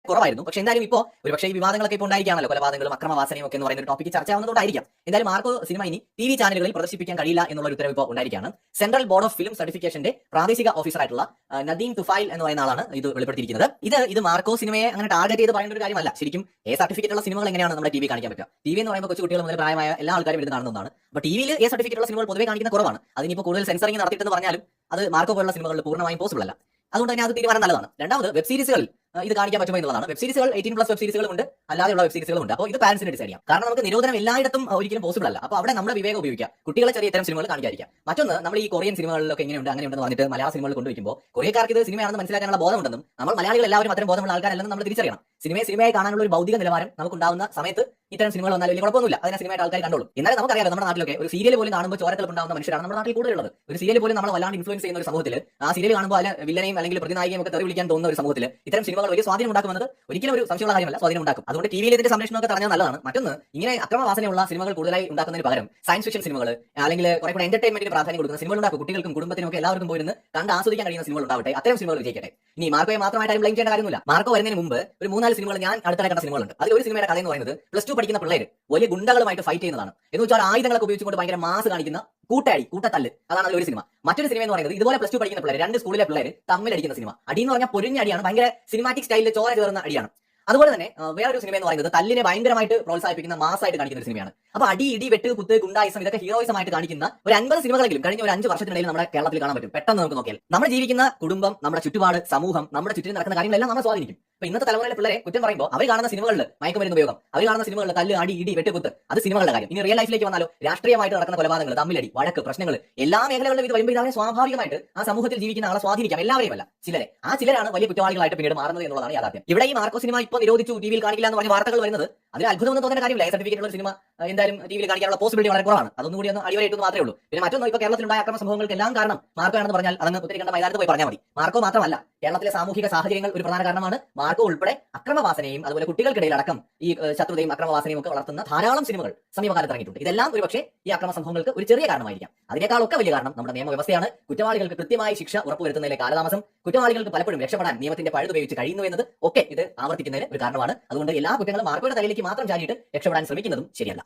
കുറവായിരുന്നു. പക്ഷേ എന്തായാലും ഇപ്പോൾ ഒരുപക്ഷേ ഈ വിവാദങ്ങളൊക്കെ ഇപ്പോൾ ഉണ്ടായിരിക്കുകയാണല്ലോ, കൊലപാതകങ്ങളും അക്രമവാസനയും ഒക്കെ എന്ന് പറയുന്ന ഒരു ടോപ്പിക്ക് ചർച്ചയാവുന്നതുകൊണ്ടായിരിക്കാം എന്തായാലും മാർക്കോ സിനിമ ഇനി ടി.വി ചാനലുകളിൽ പ്രദർശിപ്പിക്കാൻ കഴിയില്ല എന്നുള്ള ഒരു ഉത്തരവ് ഇപ്പോൾ ഉണ്ടായിരിക്കുകയാണ്. സെൻട്രൽ ബോർഡ് ഓഫ് ഫിലിം സർട്ടിഫിക്കേഷന്റെ പ്രാദേശിക ഓഫീസറായിട്ടുള്ള നദീം തുഫൈൽ എന്ന് പറയുന്ന ആളാണ് ഇത് വെളിപ്പെടുത്തിയിരിക്കുന്നത്. ഇത് മാർക്കോ സിനിമയെ അങ്ങനെ ടാർഗറ്റ് ചെയ്ത് പറയുന്ന ഒരു കാര്യമല്ല. ശരിക്കും സർട്ടിഫിക്കറ്റ് ഉള്ള സിനിമകൾ എങ്ങനെയാണ് നമ്മുടെ ടി.വി കാണിക്കാൻ പറ്റുക? ടി.വി എന്ന് പറയുമ്പോൾ കൊച്ചു കുട്ടികൾ മുതൽ പ്രായമായ എല്ലാ ആൾക്കാരും ഇരുന്ന് കാണുന്നതാണ്. അപ്പോൾ ടി.വിയിൽ സർട്ടിഫിക്കറ്റ് ഉള്ള സിനിമകൾ പൊതുവെ കാണിക്കുന്ന കുറവാണ്. അതിനിപ്പോൾ കൂടുതൽ സെൻസറിംഗ് നടത്തിയിട്ടെന്ന് പറഞ്ഞാലും അത് മാർക്കോ പോലുള്ള സിനിമകളിൽ പൂർണ്ണമായും പോസിബിൾ അല്ല. അതുകൊണ്ട് തന്നെ അത് തീരുമാനം നല്ലതാണ്. രണ്ടാമത് വെബ് സീരീസുകൾ ഇത് കാണിക്കാൻ പറ്റുമോ എന്നുള്ളതാണ്. വെബ് സീരീസുകൾ 18+ വെബ് സീരീസുകളും ഉണ്ട്, അല്ലാതെയുള്ള വെബ് സീരീസുകളും ഉണ്ട്. അപ്പോൾ ഇത് പാരന്റ്സിന് ഡിസൈഡ് ചെയ്യാം. കാരണം നമുക്ക് നിരോധനം എല്ലായിടത്തും ഒരിക്കലും പോസിബിൾ അല്ല. അപ്പോൾ അവിടെ നമ്മുടെ വിവേകം ഉപയോഗിക്കാം, കുട്ടികളെ ചെറിയ ഇത്തരം സിനിമകൾ കാണിക്കാതിരിക്കാം. മറ്റൊന്ന്, നമ്മൾ ഈ കൊറിയൻ സിനിമകളിലൊക്കെ ഇങ്ങനെയുണ്ട് അങ്ങനെയുണ്ടെന്ന് പറഞ്ഞിട്ട് മലയാള സിനിമകൾ കൊണ്ടുവയ്ക്കുമ്പോൾ കൊറിയക്കാർക്ക് ഇത് സിനിമയാണെന്ന് മനസ്സിലാക്കാനുള്ള ബോധമുണ്ടെന്നും നമ്മൾ മലയാളികൾ എല്ലാവരും അത്തരം ബോധമുള്ള ആൾക്കാരല്ലെന്നും നമ്മൾ തിരിച്ചറിയണം. സിനിമയായി കാണാനുള്ള ഒരു ഭൗതിക നിലവാരം നമുക്കുണ്ടാവുന്ന സമയത്ത് ഇത്തരം സിനിമകൾ വന്നാലും വലിയ കുഴപ്പമൊന്നുമില്ല, അതിനെ സിനിമയായിട്ട് ആൾക്കാർ കണ്ടോളും. എന്നാലും നമുക്കറിയാം നമ്മുടെ നാട്ടിലൊക്കെ ഒരു സീരിയൽ പോലും കാണുമ്പോൾ ചോരത്തിലുണ്ടാവുന്ന മനുഷ്യരാണ് നമ്മുടെ നാട്ടിൽ കൂടുതലുള്ളത്. ഒരു സീരിയൽ പോലും നമ്മൾ വല്ലാണ്ട് ഇൻഫ്ലുവൻസ് ചെയ്യുന്ന ഒരു സമൂഹത്തിൽ ആ സീരിയൽ കാണുമ്പോൾ അല്ല വില്ലനെയും അല്ലെങ്കിൽ പ്രതിനായികയും ഒക്കെ തെറി വിളിക്കാൻ തോന്നുന്ന ഒരു സമൂഹത്തിൽ ഇത്തരം സിനിമകൾ വലിയ സ്വാധീനം ഉണ്ടാക്കുമെന്നത് ഒരിക്കലും ഒരു സംശയമുള്ള കാര്യമല്ല, സ്വാധീനം ഉണ്ടാക്കും. അതുകൊണ്ട് ടി.വിയിൽ ഇതിന്റെ സംരക്ഷണമൊക്കെ തടഞ്ഞാൽ നല്ലതാണ്. മറ്റൊന്ന്, ഇങ്ങനെ അക്രമവാസനയുള്ള സിനിമകൾ കൂടുതലായി ഉണ്ടാക്കുന്നതിന് പകരം സയൻസ് ഫിക്ഷൻ സിനിമകൾ അല്ലെങ്കിൽ കുറെ കൂടെ എന്റർടൈൻമെന്റിന് പ്രാധാന്യം കൊടുക്കുന്ന സിനിമകൾ ഉണ്ടാക്കും. കുട്ടികൾക്കും കുടുംബത്തിനും ഒക്കെ എല്ലാവർക്കും പോയിരുന്ന് കണ്ട് ആസ്വദിക്കാൻ കഴിയുന്ന സിനിമകൾ ഉണ്ടാവട്ടെ, അത്തരം സിനിമകൾ വിജയിക്കട്ടെ. ഇനി മാർക്കോയെ മാത്രമായിട്ട് ബ്ലെയിം ചെയ്യേണ്ട കാര്യമില്ല. മാർക്കോ വരുന്നതിന് മുമ്പ് ഒരു 3-4 സിനിമകൾ ഞാൻ അടുത്തിടെ കണ്ട സിനിമകളുണ്ട്. അതിൽ ഒരു സിനിമയുടെ കഥ എന്ന് പറയുന്നത് +2 പഠിക്കുന്ന പിള്ളേർ വലിയ ഗുണ്ടകളുമായിട്ട് ഫൈറ്റ് ചെയ്യുന്നതാണ്. എന്ന് വെച്ചാൽ ആയുധങ്ങളൊക്കെ ഉപയോഗിച്ചുകൊണ്ട് ഭയങ്കര മാസ് കാണിക്കുന്ന കൂട്ടത്തല്ല്, അതാണ് ഒരു സിനിമ. മറ്റൊരു സിനിമ എന്ന് പറയുന്നത് ഇതുപോലെ +2 പഠിക്കുന്ന പിള്ളേർ, 2 സ്കൂളിലെ പിള്ളേർ തമ്മിലടിക്കുന്ന സിനിമ. അടി എന്ന് പറഞ്ഞാൽ പൊരിഞ്ഞ അടിയാണ്, ഭയങ്കര സിനിമാറ്റിക് സ്റ്റൈലിൽ ചോര ചേർന്ന അടിയാണ്. അതുപോലെ തന്നെ വേറൊരു സിനിമ എന്ന് പറയുന്നത് തല്ലിനെ ഭയങ്കരമായിട്ട് പ്രോത്സാഹിപ്പിക്കുന്ന മാസായിട്ട് കാണിക്കുന്ന ഒരു സിനിമയാണ്. അപ്പൊ അടി, ഇടി, വെട്ട്, കുത്ത്, ഗുണ്ടായിസം ഇതൊക്കെ ഹീറോയിസം ആയിട്ട് കാണിക്കുന്ന ഒരു 50 സിനിമകളെങ്കിലും കഴിഞ്ഞ ഒരു 5 വർഷത്തിനിടയിൽ നമ്മുടെ കേരളത്തിൽ കാണാൻ പറ്റും. പെട്ടെന്ന് നമുക്ക് നോക്കിയാൽ നമ്മൾ ജീവിക്കുന്ന കുടുംബം, നമ്മുടെ ചുറ്റുപാട്, സമൂഹം, നമ്മുടെ ചുറ്റിനും നടക്കുന്ന കാര്യങ്ങളെല്ലാം നമ്മളെ സ്വാധീനിക്കും. അപ്പൊ ഇന്നത്തെ തലമുറയിലെ പിള്ളേരെ കുറ്റം പറയുമ്പോൾ അവർ കാണുന്ന സിനിമകളിൽ മയക്കുമരുന്ന് ഉപയോഗം, അവർ കാണുന്ന സിനിമകളിൽ തല്ല്, അടി, ഇടി, വെട്ട്, കുത്ത്, അത് സിനിമകളുടെ കാര്യം. ഇനി റിയൽ ലൈഫിലേക്ക് വന്നാലോ, രാഷ്ട്രീയമായിട്ട് നടക്കുന്ന കൊലപാതകങ്ങൾ, തമ്മിലടി, വഴക്ക്, പ്രശ്നങ്ങൾ, എല്ലാ മേഖലകളിലും ഇത് വരുമ്പോൾ ഇതവരെ സ്വാഭാവികമായിട്ട് ആ സമൂഹത്തിൽ ജീവിക്കുന്ന ആളെ സ്വാധീനിക്കാം. എല്ലാവരെയും അല്ല, ചിലരെ. ആ ചിലരാണ് വലിയ കുറ്റവാളികളായിട്ട് പിന്നീട് മാറുന്നത് എന്നുള്ളതാണ് യാഥാർത്ഥ്യം. ഇവിടെ ഈ മാർക്കോ സിനിമ ഇപ്പോൾ നിരോധിച്ചു, ടി.വിയിൽ കാണിക്കില്ല എന്ന് പറഞ്ഞ വാർത്തകൾ വരുന്നത് അതിൽ അത്ഭുതമെന്ന് തോന്നുന്ന കാര്യമില്ല. സർട്ടിഫിക്കറ്റ് ഉള്ള സിനിമ എന്തായാലും ടി.വിയിൽ കാണിക്കാനുള്ള പോസിബിലിറ്റി വളരെ കുറവാണ്. അതൊന്നും കൂടി ഒന്ന് അടിവരയിട്ടു മാത്രമേ ഉള്ളൂ. പിന്നെ മറ്റൊന്ന്, ഇപ്പോൾ കേരളത്തിലുണ്ടായ അക്രമ സംഭവങ്ങൾക്ക് എല്ലാം കാരണം മാർക്കോ ആണെന്ന് പറഞ്ഞാൽ അതങ്ങ് ഒത്തിരി കണ്ട മൈതാനത്ത് പോയി പറഞ്ഞാൽ മതി. മാർക്കോ മാത്രമല്ല, കേരളത്തിലെ സാമൂഹിക സാഹചര്യങ്ങൾ ഒരു പ്രധാന കാരണമാണ്. മാർക്കോ ഉൾപ്പെടെ അക്രമവാസനയും അതുപോലെ കുട്ടികൾക്കിടയിൽ അടക്കം ഈ ശത്രുതയും അക്രമവാസനയും ഒക്കെ വളർത്തുന്ന ധാരാളം സിനിമകൾ സമീപകാലത്ത് ഇറങ്ങിയിട്ടുണ്ട്. ഇതെല്ലാം ഒരുപക്ഷെ ഈ അക്രമ സംഭവങ്ങൾക്ക് ഒരു ചെറിയ കാരണമായിരിക്കാം. അതിനേക്കാളൊക്കെ വലിയ കാരണം നമ്മുടെ നിയമവ്യവസ്ഥയാണ്. കുറ്റവാളികൾക്ക് കൃത്യമായി ശിക്ഷ ഉറപ്പുവരുത്തുന്നതിലെ കാലതാമസം, കുറ്റവാളികൾക്ക് പലപ്പോഴും രക്ഷപ്പെടാൻ നിയമത്തിന്റെ പഴുതുപയോഗിച്ച് കഴിയുന്നു എന്നത് ഒക്കെ ഇത് ആവർത്തിക്കുന്നതിന് ഒരു കാരണമാണ്. അതുകൊണ്ട് എല്ലാ കുറ്റങ്ങളും മാർക്കോയുടെ തലയിലേക്ക് മാത്രം ചാരിയിട്ട് രക്ഷപ്പെടാൻ ശ്രമിക്കുന്നതും ശരിയല്ല.